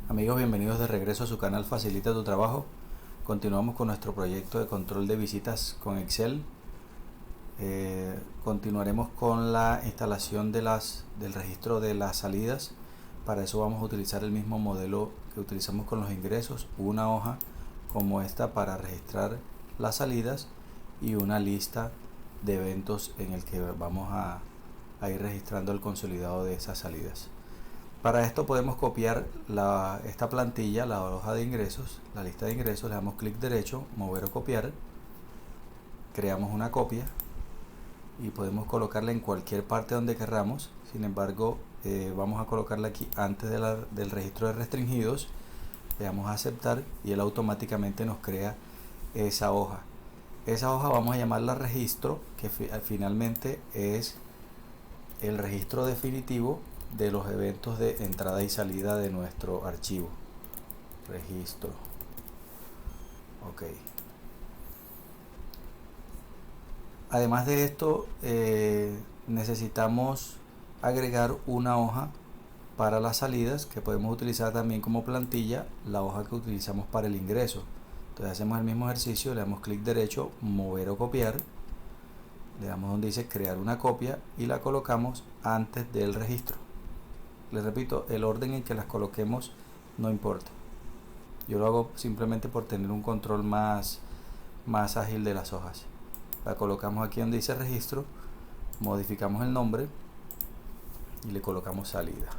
Amigos, bienvenidos de regreso a su canal Facilita tu Trabajo. Continuamos con nuestro proyecto de control de visitas con Excel. Continuaremos con la instalación del registro de las salidas. Para eso vamos a utilizar el mismo modelo que utilizamos con los ingresos, una hoja como esta para registrar las salidas y una lista de eventos en el que vamos a ir registrando el consolidado de esas salidas. Para esto podemos copiar esta plantilla, la hoja de ingresos, la lista de ingresos, le damos clic derecho, mover o copiar, creamos una copia y podemos colocarla en cualquier parte donde querramos. Sin embargo, vamos a colocarla aquí antes del registro de restringidos, le damos a aceptar y él automáticamente nos crea esa hoja. Esa hoja vamos a llamarla registro, que finalmente es el registro definitivo de los eventos de entrada y salida de nuestro archivo. Registro. Ok. Además de esto, necesitamos agregar una hoja para las salidas que podemos utilizar también como plantilla, la hoja que utilizamos para el ingreso. Entonces hacemos el mismo ejercicio, le damos clic derecho, mover o copiar, le damos donde dice crear una copia y la colocamos antes del registro. Les repito, el orden en que las coloquemos no importa. Yo lo hago simplemente por tener un control más ágil de las hojas. La colocamos aquí donde dice registro, modificamos el nombre y le colocamos salida.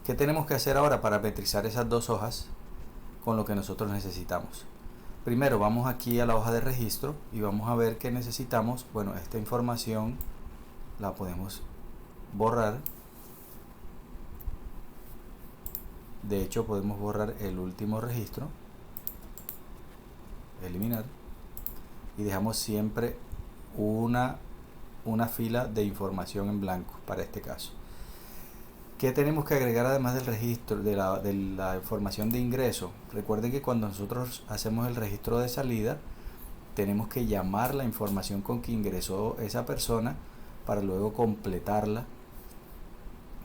¿Qué tenemos que hacer ahora para metrizar esas dos hojas con lo que nosotros necesitamos? Primero vamos aquí a la hoja de registro y vamos a ver que necesitamos, bueno, esta información la podemos borrar. De hecho, podemos borrar el último registro, eliminar, y dejamos siempre una fila de información en blanco para este caso. ¿Qué tenemos que agregar además del registro de la información de ingreso? Recuerden que cuando nosotros hacemos el registro de salida, tenemos que llamar la información con que ingresó esa persona para luego completarla.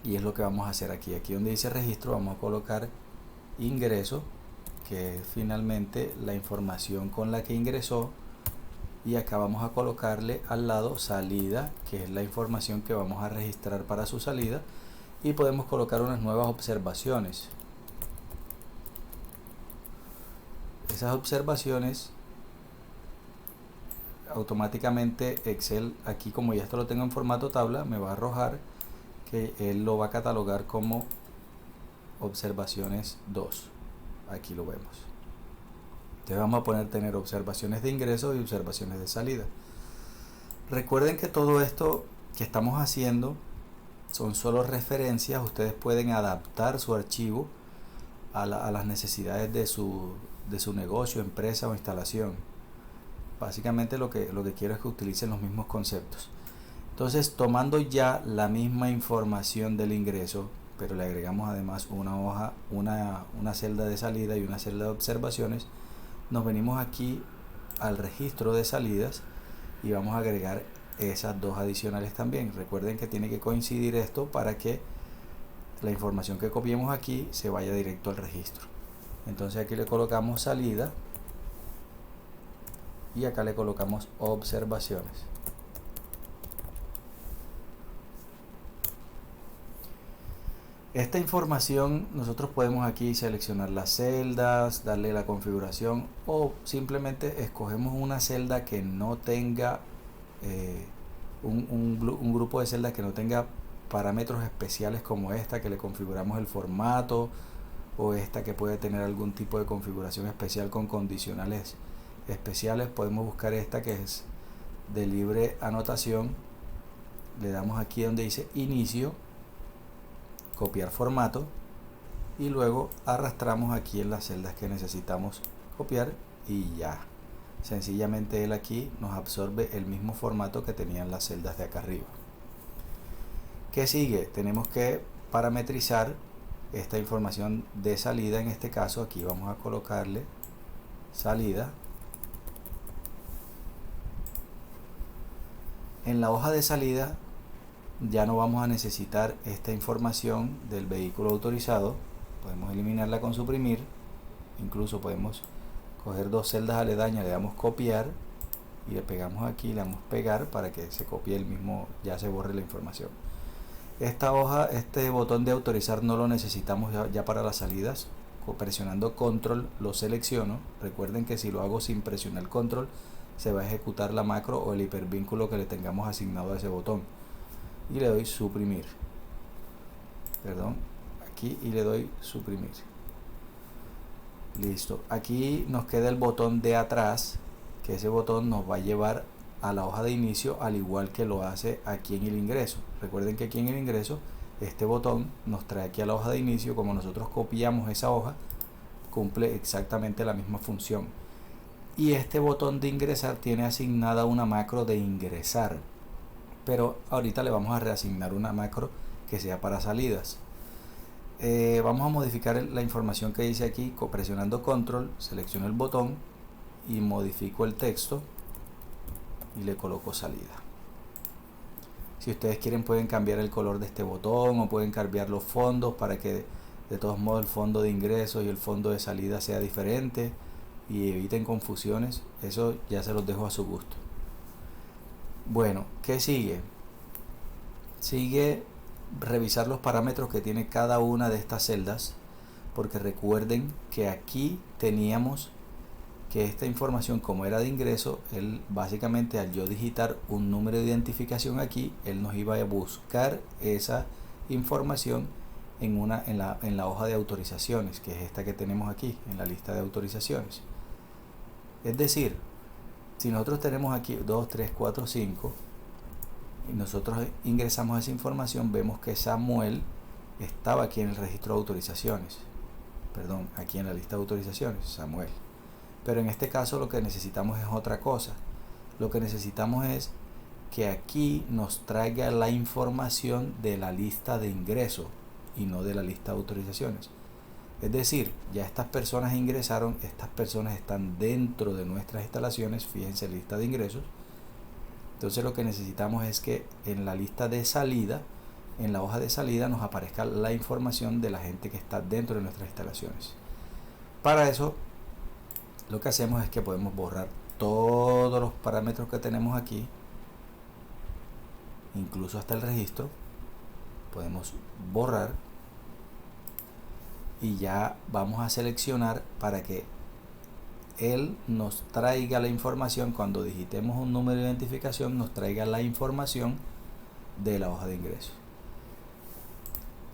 Y es lo que vamos a hacer aquí. Aquí donde dice registro vamos a colocar ingreso, que es finalmente la información con la que ingresó, y acá vamos a colocarle al lado salida, que es la información que vamos a registrar para su salida, y podemos colocar unas nuevas observaciones. Esas observaciones automáticamente Excel, aquí como ya esto lo tengo en formato tabla, me va a arrojar que él lo va a catalogar como observaciones 2. Aquí lo vemos. Entonces vamos a tener observaciones de ingreso y observaciones de salida. Recuerden que todo esto que estamos haciendo son solo referencias. Ustedes pueden adaptar su archivo a las necesidades de su negocio, empresa o instalación. Básicamente lo que quiero es que utilicen los mismos conceptos. Entonces, tomando ya la misma información del ingreso, pero le agregamos además una hoja, una celda de salida y una celda de observaciones, nos venimos aquí al registro de salidas y vamos a agregar esas dos adicionales también. Recuerden que tiene que coincidir esto para que la información que copiemos aquí se vaya directo al registro. Entonces aquí le colocamos salida y acá le colocamos observaciones. Esta información nosotros podemos aquí seleccionar las celdas, darle la configuración, o simplemente escogemos una celda que no tenga un grupo de celdas que no tenga parámetros especiales, como esta que le configuramos el formato, o esta que puede tener algún tipo de configuración especial con condicionales especiales. Podemos buscar esta que es de libre anotación, le damos aquí donde dice inicio, copiar formato, y luego arrastramos aquí en las celdas que necesitamos copiar y ya, sencillamente él aquí nos absorbe el mismo formato que tenían las celdas de acá arriba. ¿Qué sigue? Tenemos que parametrizar esta información de salida. En este caso aquí vamos a colocarle salida. En la hoja de salida ya no vamos a necesitar esta información del vehículo autorizado. Podemos eliminarla con suprimir. Incluso podemos coger dos celdas aledañas, le damos copiar y le pegamos aquí, le damos pegar para que se copie el mismo, ya se borre la información. Esta hoja, este botón de autorizar no lo necesitamos ya para las salidas. Presionando control lo selecciono. Recuerden que si lo hago sin presionar control se va a ejecutar la macro o el hipervínculo que le tengamos asignado a ese botón, y le doy suprimir, perdón, aquí, y le doy suprimir. Listo, aquí nos queda el botón de atrás, que ese botón nos va a llevar a la hoja de inicio, al igual que lo hace aquí en el ingreso. Recuerden que aquí en el ingreso este botón nos trae aquí a la hoja de inicio. Como nosotros copiamos esa hoja, cumple exactamente la misma función. Y este botón de ingresar tiene asignada una macro de ingresar, pero ahorita le vamos a reasignar una macro que sea para salidas. Vamos a modificar la información que dice aquí. Presionando control selecciono el botón y modifico el texto y le coloco salida. Si ustedes quieren pueden cambiar el color de este botón, o pueden cambiar los fondos para que de todos modos el fondo de ingresos y el fondo de salida sea diferente y eviten confusiones. Eso ya se los dejo a su gusto. Bueno, ¿qué sigue? Sigue revisar los parámetros que tiene cada una de estas celdas, porque recuerden que aquí teníamos que esta información, como era de ingreso, él básicamente, al yo digitar un número de identificación aquí, él nos iba a buscar esa información en la hoja de autorizaciones, que es esta que tenemos aquí en la lista de autorizaciones. Es decir, si nosotros tenemos aquí 2, 3, 4, 5 y nosotros ingresamos esa información, vemos que Samuel estaba aquí en el registro de autorizaciones, perdón, aquí en la lista de autorizaciones, Samuel. Pero en este caso lo que necesitamos es otra cosa. Lo que necesitamos es que aquí nos traiga la información de la lista de ingreso y no de la lista de autorizaciones. Es decir, ya estas personas ingresaron, estas personas están dentro de nuestras instalaciones, fíjense, lista de ingresos. Entonces lo que necesitamos es que en la lista de salida, en la hoja de salida, nos aparezca la información de la gente que está dentro de nuestras instalaciones. Para eso lo que hacemos es que podemos borrar todos los parámetros que tenemos aquí, incluso hasta el registro. Podemos borrar y ya vamos a seleccionar para que él nos traiga la información. Cuando digitemos un número de identificación, nos traiga la información de la hoja de ingreso.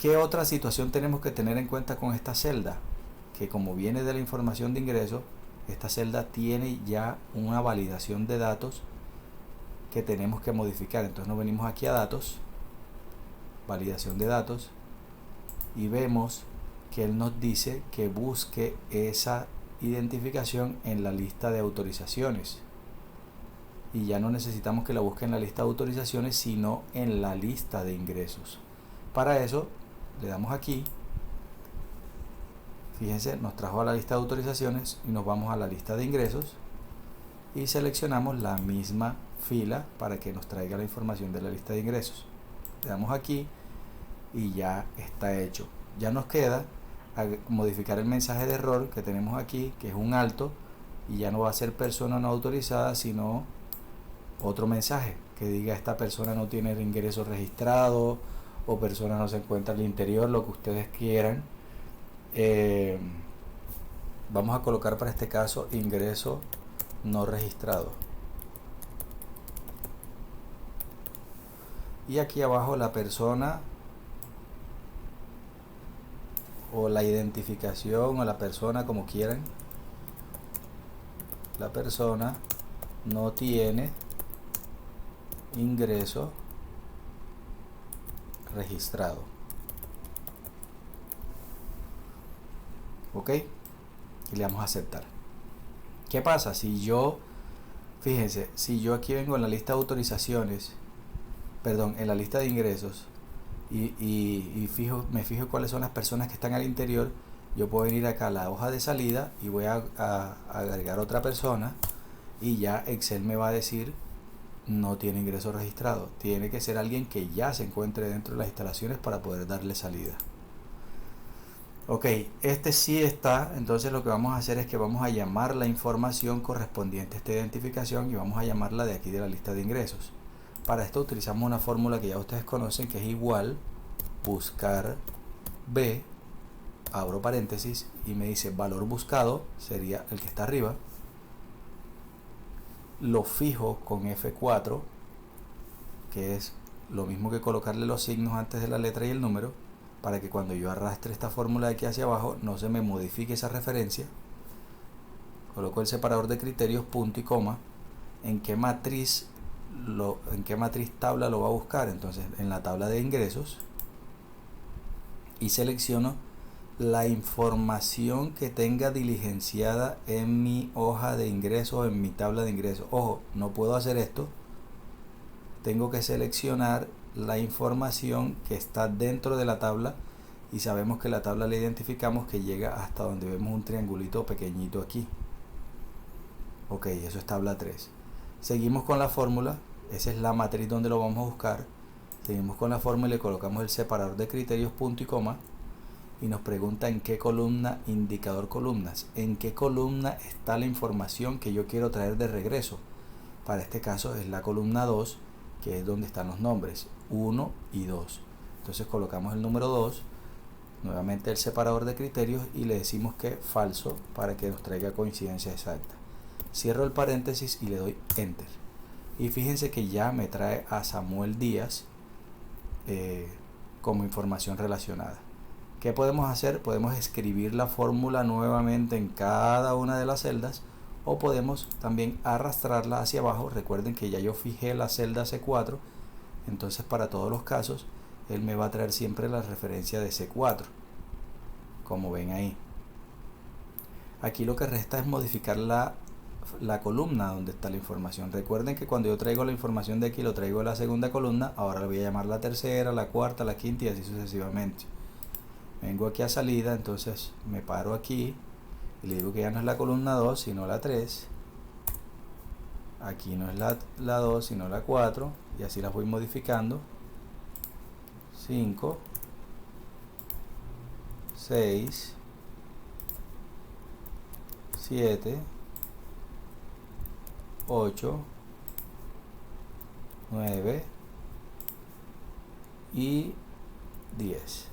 ¿Qué otra situación tenemos que tener en cuenta con esta celda? Que como viene de la información de ingreso, esta celda tiene ya una validación de datos que tenemos que modificar. Entonces nos venimos aquí a datos, validación de datos, y vemos que él nos dice que busque esa identificación en la lista de autorizaciones, y ya no necesitamos que la busque en la lista de autorizaciones, sino en la lista de ingresos. Para eso le damos aquí, fíjense, nos trajo a la lista de autorizaciones y nos vamos a la lista de ingresos y seleccionamos la misma fila para que nos traiga la información de la lista de ingresos. Le damos aquí y ya está hecho. Ya nos queda modificar el mensaje de error que tenemos aquí, que es un alto, y ya no va a ser persona no autorizada, sino otro mensaje que diga esta persona no tiene el ingreso registrado, o persona no se encuentra al interior, lo que ustedes quieran. Vamos a colocar para este caso ingreso no registrado, y aquí abajo la persona o la identificación, o la persona, como quieran, la persona no tiene ingreso registrado. Ok, y le damos a aceptar. ¿Qué pasa? Si yo, fíjense, si yo aquí vengo en la lista de autorizaciones, perdón, en la lista de ingresos, y me fijo cuáles son las personas que están al interior, yo puedo venir acá a la hoja de salida y voy a agregar otra persona, y ya Excel me va a decir no tiene ingreso registrado. Tiene que ser alguien que ya se encuentre dentro de las instalaciones para poder darle salida. Ok, este sí está. Entonces lo que vamos a hacer es que vamos a llamar la información correspondiente a esta identificación y vamos a llamarla de aquí de la lista de ingresos. Para esto utilizamos una fórmula que ya ustedes conocen, que es igual buscar B, abro paréntesis, y me dice valor buscado, sería el que está arriba, lo fijo con F4, que es lo mismo que colocarle los signos antes de la letra y el número, para que cuando yo arrastre esta fórmula de aquí hacia abajo no se me modifique esa referencia. Coloco el separador de criterios, punto y coma. ¿En qué matriz tabla lo va a buscar? Entonces en la tabla de ingresos, y selecciono la información que tenga diligenciada en mi hoja de ingresos, en mi tabla de ingresos. Ojo, no puedo hacer esto. Tengo que seleccionar la información que está dentro de la tabla, y sabemos que la tabla le identificamos que llega hasta donde vemos un triangulito pequeñito aquí. Ok, eso es tabla 3. Seguimos con la fórmula. Esa es la matriz donde lo vamos a buscar. Seguimos con la fórmula y le colocamos el separador de criterios, punto y coma, y nos pregunta en qué columna, indicador columnas, en qué columna está la información que yo quiero traer de regreso. Para este caso es la columna 2, que es donde están los nombres 1 y 2. Entonces colocamos el número 2, nuevamente el separador de criterios, y le decimos que falso para que nos traiga coincidencia exacta. Cierro el paréntesis y le doy enter, y fíjense que ya me trae a Samuel Díaz como información relacionada. ¿Qué podemos hacer? Podemos escribir la fórmula nuevamente en cada una de las celdas, o podemos también arrastrarla hacia abajo. Recuerden que ya yo fijé la celda C4, entonces para todos los casos él me va a traer siempre la referencia de C4, como ven ahí. Aquí lo que resta es modificar la columna donde está la información. Recuerden que cuando yo traigo la información de aquí, lo traigo a la segunda columna. Ahora le voy a llamar la tercera, la cuarta, la quinta y así sucesivamente. Vengo aquí a salida, entonces me paro aquí y le digo que ya no es la columna 2 sino la 3. Aquí no es la 2 sino la 4, y así las voy modificando. 5, 6, 7, 8, 9 y 10.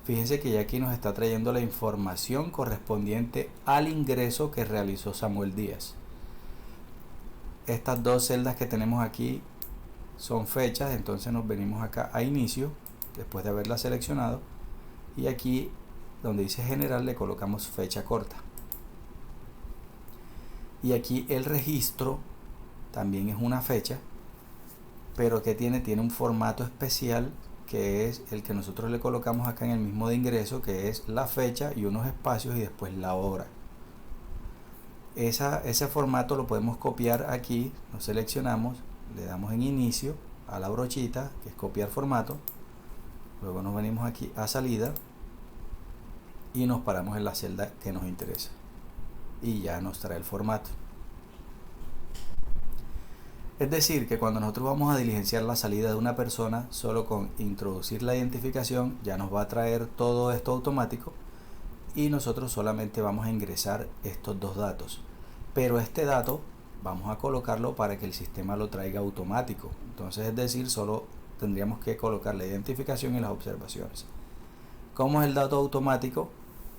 Fíjense que ya aquí nos está trayendo la información correspondiente al ingreso que realizó Samuel Díaz. Estas dos celdas que tenemos aquí son fechas, entonces nos venimos acá a inicio, después de haberla seleccionado, y aquí donde dice general le colocamos fecha corta. Y aquí el registro también es una fecha, pero que tiene un formato especial, que es el que nosotros le colocamos acá en el mismo de ingreso, que es la fecha y unos espacios y después la hora. Ese formato lo podemos copiar aquí. Nos seleccionamos, le damos en inicio a la brochita, que es copiar formato, luego nos venimos aquí a salida y nos paramos en la celda que nos interesa, y ya nos trae el formato. Es decir, que cuando nosotros vamos a diligenciar la salida de una persona, solo con introducir la identificación ya nos va a traer todo esto automático, y nosotros solamente vamos a ingresar estos dos datos. Pero este dato vamos a colocarlo para que el sistema lo traiga automático. Entonces, es decir, solo tendríamos que colocar la identificación y las observaciones. ¿Cómo es el dato automático?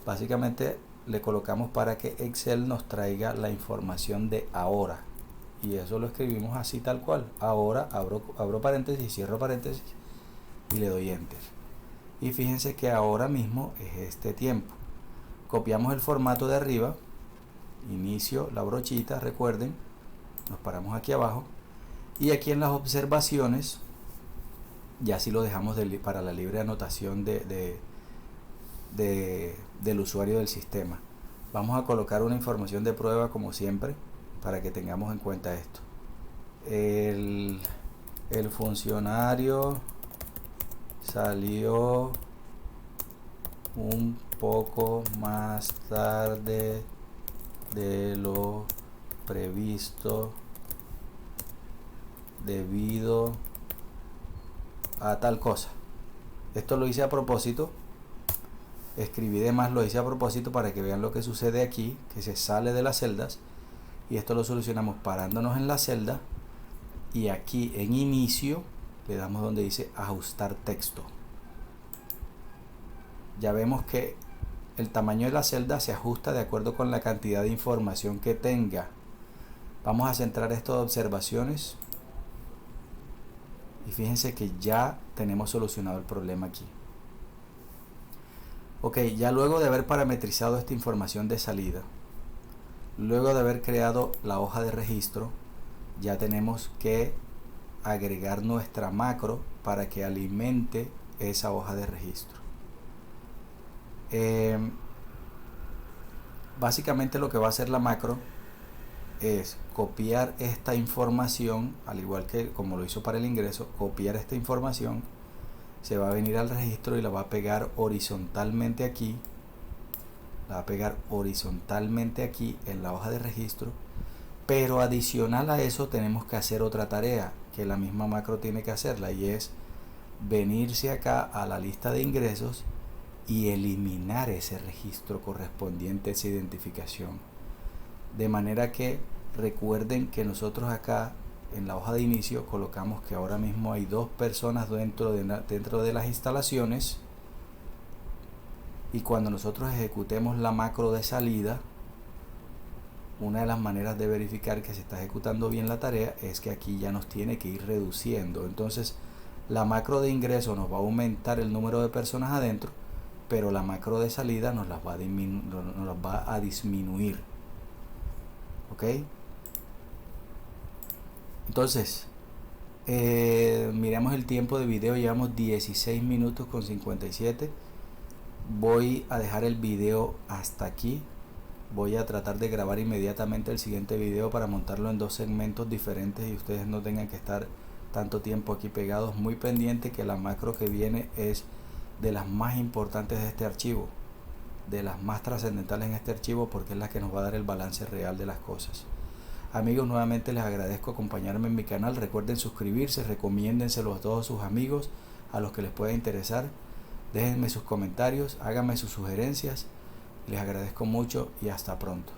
Básicamente le colocamos para que Excel nos traiga la información de ahora, y eso lo escribimos así tal cual. Ahora abro paréntesis, cierro paréntesis y le doy enter, y fíjense que ahora mismo es este tiempo. Copiamos el formato de arriba, inicio, la brochita, recuerden, nos paramos aquí abajo, y aquí en las observaciones ya si lo dejamos para la libre anotación del usuario del sistema. Vamos a colocar una información de prueba como siempre, para que tengamos en cuenta esto. El funcionario salió un poco más tarde de lo previsto debido a tal cosa. Esto lo hice a propósito, escribí de más, lo hice a propósito para que vean lo que sucede aquí, que se sale de las celdas, y esto lo solucionamos parándonos en la celda y aquí en inicio le damos donde dice ajustar texto. Ya vemos que el tamaño de la celda se ajusta de acuerdo con la cantidad de información que tenga. Vamos a centrar esto de observaciones y fíjense que ya tenemos solucionado el problema aquí. Ok, ya luego de haber parametrizado esta información de salida, luego de haber creado la hoja de registro, ya tenemos que agregar nuestra macro para que alimente esa hoja de registro. Básicamente lo que va a hacer la macro es copiar esta información, al igual que como lo hizo para el ingreso, copiar esta información, se va a venir al registro y la va a pegar horizontalmente aquí, la va a pegar horizontalmente aquí en la hoja de registro. Pero adicional a eso tenemos que hacer otra tarea que la misma macro tiene que hacerla, y es venirse acá a la lista de ingresos y eliminar ese registro correspondiente a esa identificación. De manera que recuerden que nosotros acá en la hoja de inicio colocamos que ahora mismo hay 2 personas dentro de las instalaciones, y cuando nosotros ejecutemos la macro de salida, una de las maneras de verificar que se está ejecutando bien la tarea es que aquí ya nos tiene que ir reduciendo. Entonces la macro de ingreso nos va a aumentar el número de personas adentro, pero la macro de salida nos las va a disminuir. ¿Ok? Entonces miremos el tiempo de video, llevamos 16 minutos con 57. Voy a dejar el video hasta aquí. Voy a tratar de grabar inmediatamente el siguiente video para montarlo en 2 segmentos diferentes y ustedes no tengan que estar tanto tiempo aquí pegados. Muy pendiente que la macro que viene es de las más importantes de este archivo, de las más trascendentales en este archivo, porque es la que nos va a dar el balance real de las cosas. Amigos, nuevamente les agradezco acompañarme en mi canal. Recuerden suscribirse, recomiéndenselo a todos sus amigos, a los que les pueda interesar. Déjenme sus comentarios, háganme sus sugerencias. Les agradezco mucho y hasta pronto.